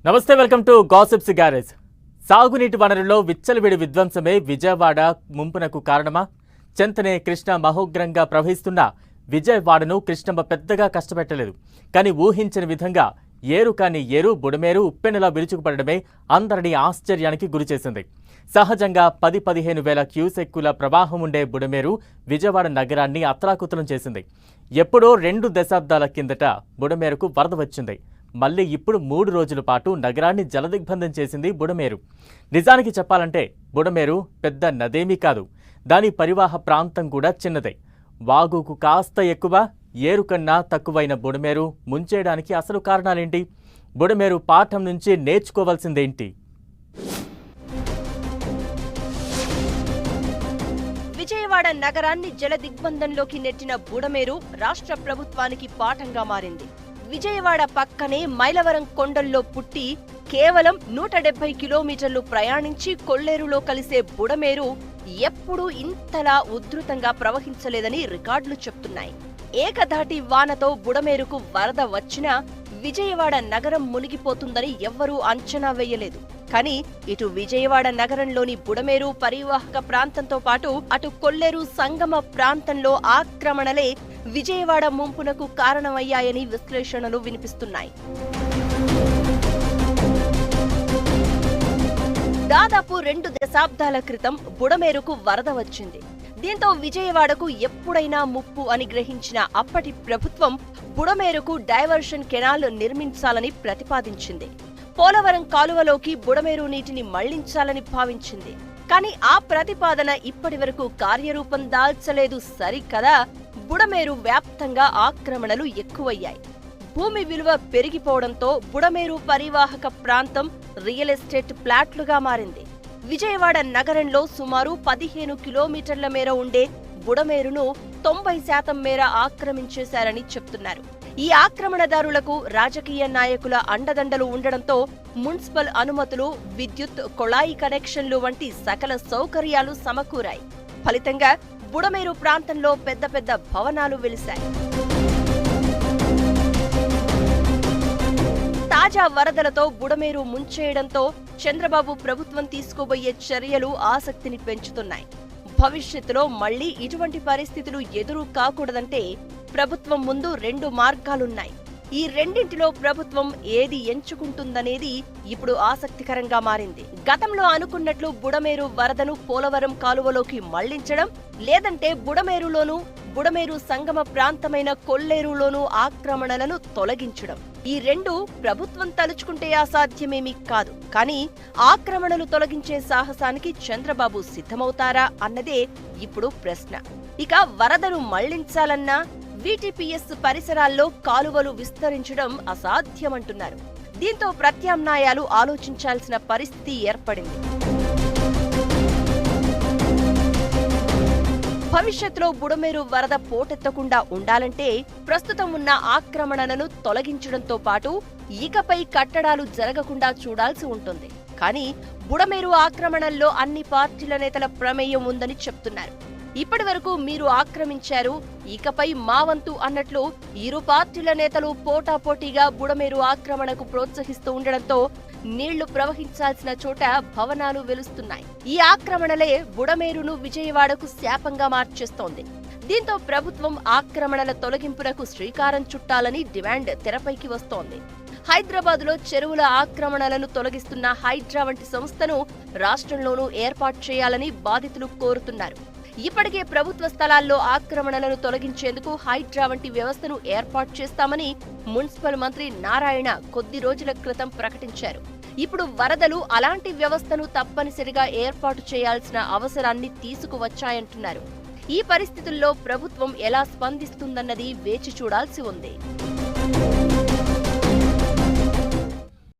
నమస్తే, welcome to gossips garage. సాగునీటి వనరుల్లో విచ్చలవిడి విధ్వంసమే విజయవాడ ముంపునకు కారణమా? చెంతనే కృష్ణ మహోగ్రంగా ప్రవహిస్తున్న విజయవాడను కృష్ణమ్మ పెద్దగా కష్టపెట్టలేదు. కానీ ఊహించని విధంగా ఏరు కాని ఏరు బుడమేరు ఉప్పెనలా విరుచుకుపడడమే అందరినీ ఆశ్చర్యానికి గురిచేసింది. సహజంగా 10-15 వేల క్యూసెక్కుల ప్రవాహం ఉండే బుడమేరు విజయవాడ నగరాన్ని అతలాకుతలం చేసింది. ఎప్పుడో 2 దశాబ్దాల కిందట బుడమేరుకు వరద వచ్చింది. మళ్ళీ ఇప్పుడు 3 రోజుల పాటు నగరాన్ని జలదిగ్బంధం చేసింది బుడమేరు. నిజానికి చెప్పాలంటే బుడమేరు పెద్ద నదేమీ కాదు, దాని పరివాహ ప్రాంతం కూడా చిన్నదే. వాగుకు కాస్త ఎక్కువ, ఏరు కన్నా తక్కువైన బుడమేరు ముంచేయడానికి అసలు కారణాలేంటి? బుడమేరు పాఠం నుంచి నేర్చుకోవాల్సిందేంటి? విజయవాడ నగరాన్ని జలదిగ్బంధంలోకి నెట్టిన బుడమేరు రాష్ట్ర ప్రభుత్వానికి పాఠంగా మారింది. విజయవాడ పక్కనే మైలవరం కొండల్లో పుట్టి కేవలం 170 కిలోమీటర్లు ప్రయాణించి కొల్లేరులో కలిసే బుడమేరు ఎప్పుడూ ఇంతలా ఉధృతంగా ప్రవహించలేదని రికార్డులు చెప్తున్నాయి. ఏకధాటి వానతో బుడమేరుకు వరద వచ్చినా విజయవాడ నగరం మునిగిపోతుందని ఎవ్వరూ అంచనా వేయలేదు. కానీ ఇటు విజయవాడ నగరంలోని బుడమేరు పరివాహక ప్రాంతంతో పాటు అటు కొల్లేరు సంగమ ప్రాంతంలో ఆక్రమణలే విజయవాడ ముంపునకు కారణమయ్యాయని విశ్లేషణలు వినిపిస్తున్నాయి. దాదాపు 2 దశాబ్దాల క్రితం బుడమేరుకు వరద వచ్చింది. దీంతో విజయవాడకు ఎప్పుడైనా ముప్పు అని గ్రహించిన అప్పటి ప్రభుత్వం బుడమేరుకు డైవర్షన్ కెనాల్ నిర్మించాలని ప్రతిపాదించింది. పోలవరం కాలువలోకి బుడమేరు నీటిని మళ్లించాలని భావించింది. కానీ ఆ ప్రతిపాదన ఇప్పటి వరకు కార్యరూపం దాల్చలేదు. సరికదా, బుడమేరు వ్యాప్తంగా ఆక్రమణలు ఎక్కువయ్యాయి. భూమి విలువ పెరిగిపోవడంతో బుడమేరు పరివాహక ప్రాంతం రియల్ ఎస్టేట్ ప్లాట్లుగా మారింది. విజయవాడ నగరంలో సుమారు 15 కిలోమీటర్ల మేర ఉండే బుడమేరును 90% మేర ఆక్రమించేశారని చెప్తున్నారు. ఈ ఆక్రమణదారులకు రాజకీయ నాయకుల అండదండలు ఉండడంతో మున్సిపల్ అనుమతులు, విద్యుత్, కొళాయి కనెక్షన్లు వంటి సకల సౌకర్యాలు సమకూరాయి. ఫలితంగా బుడమేరు ప్రాంతంలో పెద్ద పెద్ద భవనాలు వెలిశాయి. తాజా వరదలతో బుడమేరు ముంచేయడంతో చంద్రబాబు ప్రభుత్వం తీసుకోబోయే చర్యలు ఆసక్తిని పెంచుతున్నాయి. భవిష్యత్తులో మళ్లీ ఇటువంటి పరిస్థితులు ఎదురు కాకూడదంటే ప్రభుత్వం ముందు 2 మార్గాలున్నాయి. ఈ రెండింటిలో ప్రభుత్వం ఏది ఎంచుకుంటుందనేది ఇప్పుడు ఆసక్తికరంగా మారింది. గతంలో అనుకున్నట్లు బుడమేరు వరదను పోలవరం కాలువలోకి మళ్లించడం, లేదంటే బుడమేరు సంగమ ప్రాంతమైన కొల్లేరులోనూ ఆక్రమణలను తొలగించడం. ఈ 2 ప్రభుత్వం తలుచుకుంటే అసాధ్యమేమీ కాదు. కానీ ఆక్రమణలు తొలగించే సాహసానికి చంద్రబాబు సిద్ధమవుతారా అన్నదే ఇప్పుడు ప్రశ్న. ఇక వరదను మళ్లించాలన్నా వీటీపీఎస్ పరిసరాల్లో కాలువలు విస్తరించడం అసాధ్యమంటున్నారు. దీంతో ప్రత్యామ్నాయాలు ఆలోచించాల్సిన పరిస్థితి ఏర్పడింది. భవిష్యత్తులో బుడమేరు వరద పోటెత్తకుండా ఉండాలంటే ప్రస్తుతం ఉన్న ఆక్రమణలను తొలగించడంతో పాటు ఇకపై కట్టడాలు జరగకుండా చూడాల్సి ఉంటుంది. కానీ బుడమేరు ఆక్రమణల్లో అన్ని పార్టీల నేతల ప్రమేయం ఉందని చెప్తున్నారు. ఇప్పటి వరకు మీరు ఆక్రమించారు, ఇకపై మా వంతు అన్నట్లు ఇరు పార్టీల నేతలు పోటాపోటీగా బుడమేరు ఆక్రమణకు ప్రోత్సహిస్తూ ఉండడంతో నీళ్లు ప్రవహించాల్సిన చోట భవనాలు వెలుస్తున్నాయి. ఈ ఆక్రమణలే బుడమేరును విజయవాడకు శాపంగా మార్చేస్తోంది. దీంతో ప్రభుత్వం ఆక్రమణల తొలగింపునకు శ్రీకారం చుట్టాలని డిమాండ్ తెరపైకి వస్తోంది. హైదరాబాద్లో చెరువుల ఆక్రమణలను తొలగిస్తున్న హైడ్రా వంటి సంస్థను రాష్ట్రంలోనూ ఏర్పాటు చేయాలని బాధితులు కోరుతున్నారు. ఇప్పటికే ప్రభుత్వ స్థలాల్లో ఆక్రమణలను తొలగించేందుకు హైడ్రా వంటి వ్యవస్థను ఏర్పాటు చేస్తామని మున్సిపల్ మంత్రి నారాయణ కొద్ది రోజుల క్రితం ప్రకటించారు. ఇప్పుడు వరదలు అలాంటి వ్యవస్థను తప్పనిసరిగా ఏర్పాటు చేయాల్సిన అవసరాన్ని తీసుకువచ్చాయంటున్నారు. ఈ పరిస్థితుల్లో ప్రభుత్వం ఎలా స్పందిస్తుందన్నది వేచి చూడాల్సి ఉంది.